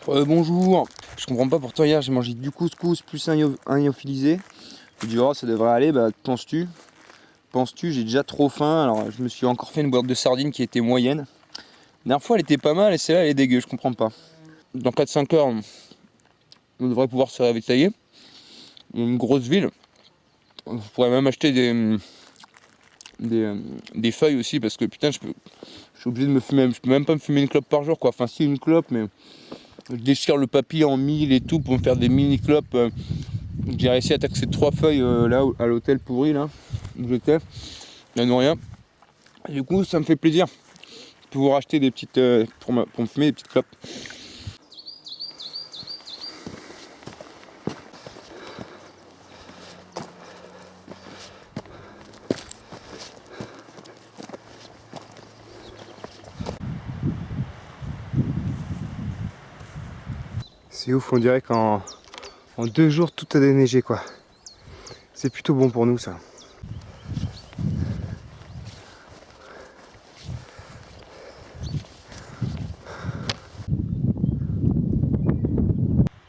Bonjour. Je comprends pas, pourtant hier j'ai mangé du couscous plus un lyophilisé. Je me dis oh ça devrait aller, bah penses-tu? J'ai déjà trop faim, alors je me suis encore fait une boîte de sardines qui était moyenne. La dernière fois elle était pas mal et celle-là elle est dégueu, je comprends pas. Dans 4-5 heures on devrait pouvoir se ravitailler. Une grosse ville. Je pourrais même acheter des feuilles aussi parce que putain je suis obligé de me fumer, je peux même pas me fumer une clope par jour quoi. Enfin si une clope mais je déchire le papier en mille et tout pour me faire des mini clopes. J'ai réussi à taxer 3 feuilles là à l'hôtel pourri là où j'étais. Il n'y a rien. Et du coup ça me fait plaisir de pouvoir acheter des petites pour me fumer des petites clopes. C'est ouf, on dirait qu'en 2 jours tout a déneigé quoi. C'est plutôt bon pour nous ça.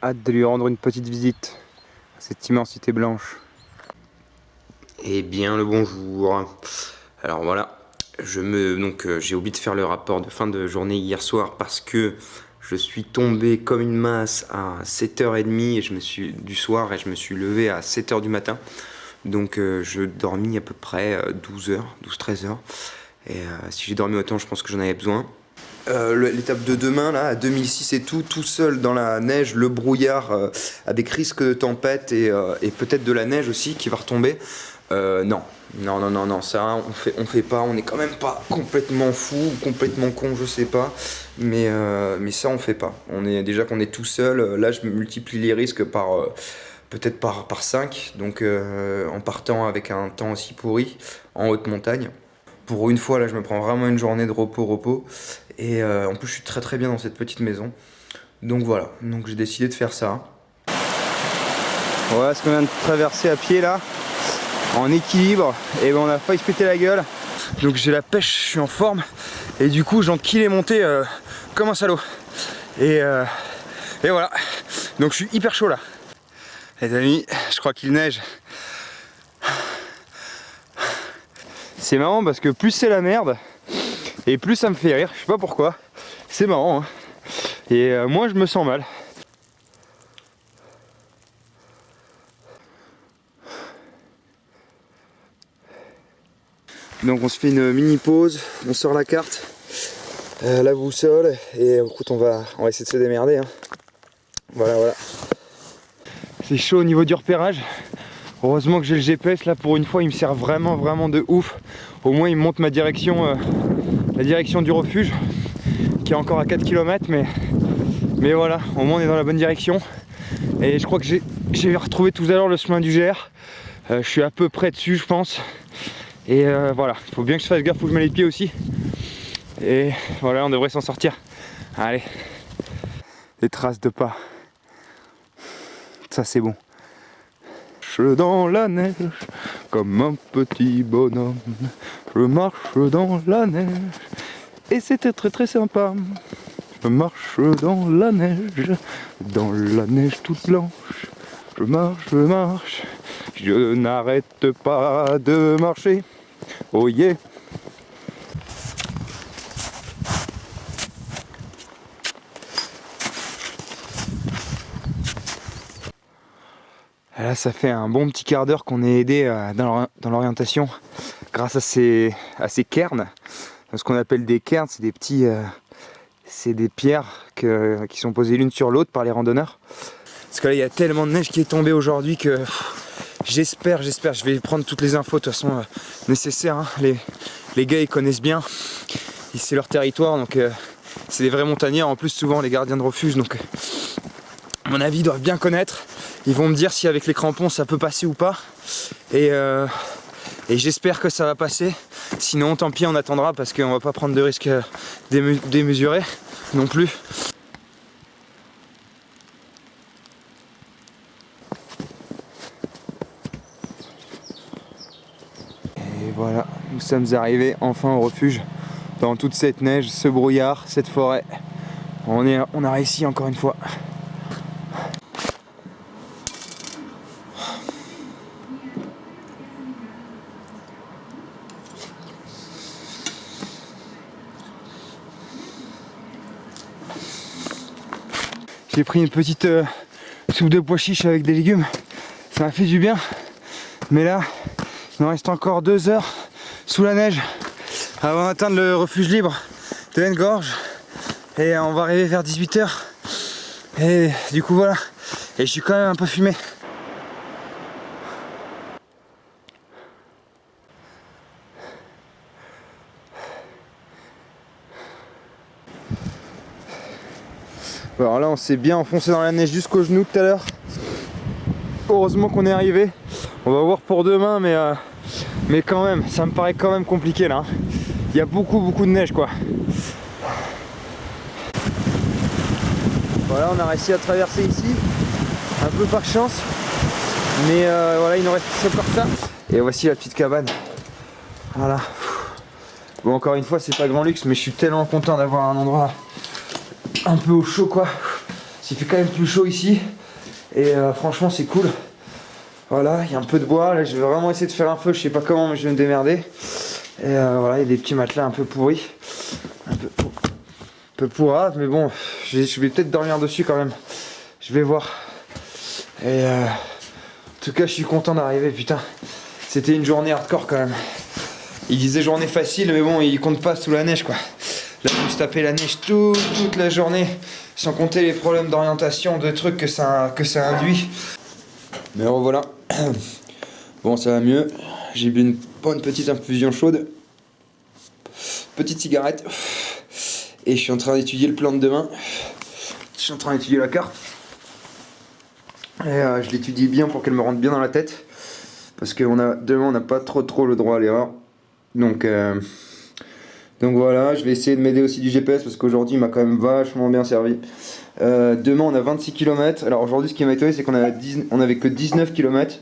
Hâte de lui rendre une petite visite à cette immensité blanche. Eh bien le bonjour. Alors voilà, j'ai oublié de faire le rapport de fin de journée hier soir parce que je suis tombé comme une masse à 7h30 du soir et je me suis levé à 7h du matin. Donc je dormis à peu près 12-13 heures. Et si j'ai dormi autant, je pense que j'en avais besoin. L'étape de demain, là, à 2006 et tout seul dans la neige, le brouillard, avec risque de tempête et peut-être de la neige aussi qui va retomber. Non, ça on fait pas, on est quand même pas complètement fou ou complètement con, je sais pas, mais ça on fait pas. On est déjà qu'on est tout seul, là je multiplie les risques par peut-être par 5, donc en partant avec un temps aussi pourri en haute montagne. Pour une fois là je me prends vraiment une journée de repos et en plus je suis très bien dans cette petite maison. Donc voilà, donc j'ai décidé de faire ça. Voilà ce qu'on vient de traverser à pied là, en équilibre, et ben on a failli se péter la gueule. Donc j'ai la pêche, je suis en forme, et du coup j'enquille et monté comme un salaud. Et voilà, donc je suis hyper chaud là. Les amis, je crois qu'il neige. C'est marrant parce que plus c'est la merde, et plus ça me fait rire, je sais pas pourquoi. C'est marrant, hein. Et moi je me sens mal. Donc on se fait une mini pause, on sort la carte, la boussole, et écoute on va essayer de se démerder, hein. Voilà. C'est chaud au niveau du repérage. Heureusement que j'ai le GPS là, pour une fois il me sert vraiment de ouf. Au moins il me montre ma direction, la direction du refuge, qui est encore à 4 km, mais voilà, au moins on est dans la bonne direction. Et je crois que j'ai retrouvé tout à l'heure le chemin du GR. Je suis à peu près dessus je pense. Et voilà, il faut bien que je fasse gaffe où je mets les pieds aussi. Et voilà, on devrait s'en sortir. Allez, des traces de pas. Ça c'est bon. Je marche dans la neige comme un petit bonhomme. Je marche dans la neige et c'était très sympa. Je marche dans la neige toute blanche. Je marche, je n'arrête pas de marcher. Oh yeah. Là ça fait un bon petit quart d'heure qu'on est aidé dans l'orientation grâce à ces cairns. Ce qu'on appelle des cairns, c'est des petits... c'est des pierres qui sont posées l'une sur l'autre par les randonneurs. Parce que là il y a tellement de neige qui est tombée aujourd'hui que j'espère, je vais prendre toutes les infos de toute façon nécessaires, hein. Les gars ils connaissent bien, c'est leur territoire, donc c'est des vrais montagnards en plus, souvent les gardiens de refuge, donc à mon avis ils doivent bien connaître. Ils vont me dire si avec les crampons ça peut passer ou pas, et j'espère que ça va passer. Sinon tant pis, on attendra parce qu'on va pas prendre de risques démesurés non plus. Et voilà, nous sommes arrivés enfin au refuge, dans toute cette neige, ce brouillard, cette forêt. On a réussi encore une fois. J'ai pris une petite soupe de pois chiches avec des légumes. Ça m'a fait du bien. Mais là, il me reste encore 2 heures sous la neige avant d'atteindre le refuge libre de Haine-Gorge. Et on va arriver vers 18 h. Et du coup voilà. Et je suis quand même un peu fumé. Alors là on s'est bien enfoncé dans la neige jusqu'aux genoux tout à l'heure. Heureusement qu'on est arrivé. On va voir pour demain mais quand même, ça me paraît quand même compliqué là. Il y a beaucoup de neige quoi. Voilà, on a réussi à traverser ici. Un peu par chance. Mais voilà, il nous reste encore ça. Et voici la petite cabane. Voilà. Bon, encore une fois, c'est pas grand luxe, mais je suis tellement content d'avoir un endroit un peu au chaud quoi. Il fait quand même plus chaud ici. Et franchement, c'est cool. Voilà, il y a un peu de bois. Là, je vais vraiment essayer de faire un feu. Je sais pas comment, mais je vais me démerder. Et voilà, il y a des petits matelas un peu pourris. Un peu pourraves, mais bon, je vais peut-être dormir dessus quand même. Je vais voir. Et en tout cas, je suis content d'arriver. Putain, c'était une journée hardcore quand même. Il disait journée facile, mais bon, il compte pas sous la neige quoi. Là, je me suis tapé la neige toute la journée, sans compter les problèmes d'orientation, de trucs que ça induit. Mais revoilà. Bon, ça va mieux. J'ai bu une bonne petite infusion chaude. Petite cigarette. Et je suis en train d'étudier le plan de demain. Je suis en train d'étudier la carte. Et je l'étudie bien pour qu'elle me rentre bien dans la tête. Parce que demain, on n'a pas trop le droit à l'erreur. Donc voilà, je vais essayer de m'aider aussi du GPS parce qu'aujourd'hui il m'a quand même vachement bien servi. Demain on a 26 km. Alors aujourd'hui ce qui m'a étonné c'est qu'on avait que 19 km.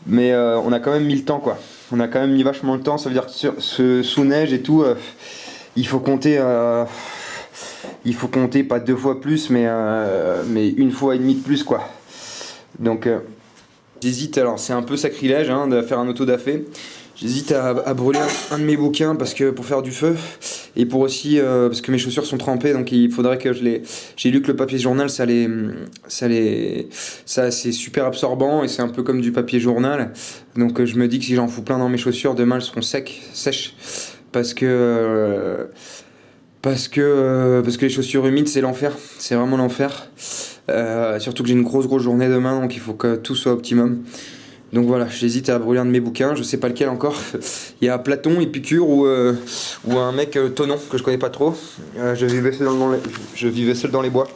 Mais on a quand même mis le temps quoi. On a quand même mis vachement le temps, ça veut dire que sous neige et tout, il faut compter pas 2 fois plus mais 1 fois et demie de plus quoi. Donc j'hésite, alors c'est un peu sacrilège hein, de faire un auto-da-fé. J'hésite à brûler un de mes bouquins pour faire du feu et pour aussi parce que mes chaussures sont trempées donc il faudrait que j'ai lu que le papier journal ça c'est super absorbant et c'est un peu comme du papier journal donc je me dis que si j'en fous plein dans mes chaussures demain elles seront sèches parce que les chaussures humides c'est l'enfer, c'est vraiment l'enfer. Surtout que j'ai une grosse journée demain donc il faut que tout soit optimum. Donc voilà, j'hésite à brûler un de mes bouquins, je sais pas lequel encore. Il y a Platon, Épicure ou un mec Tonon que je connais pas trop. Je vivais seul dans les bois.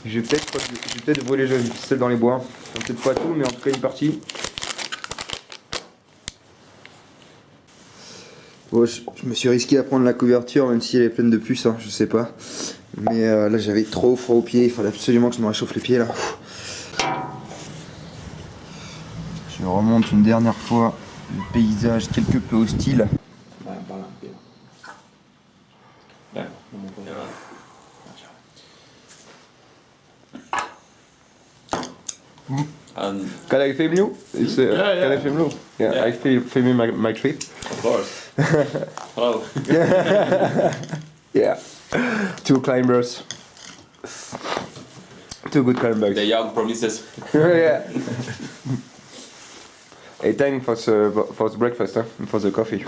Je vais peut-être brûler seul dans les bois. Peut-être pas tout, mais en tout cas une partie. Bon, je me suis risqué à prendre la couverture même si elle est pleine de puces, hein, je sais pas. Mais là j'avais trop froid aux pieds, il fallait absolument que je me réchauffe les pieds là. Je remonte une dernière fois le paysage quelque peu hostile. Can I film you? Can I film you? Yeah. I film my trip. Of course. Hello. Yeah. 2 climbers. 2 good climbers. The young promises. Yeah. Hey, time for the breakfast, huh? For the coffee.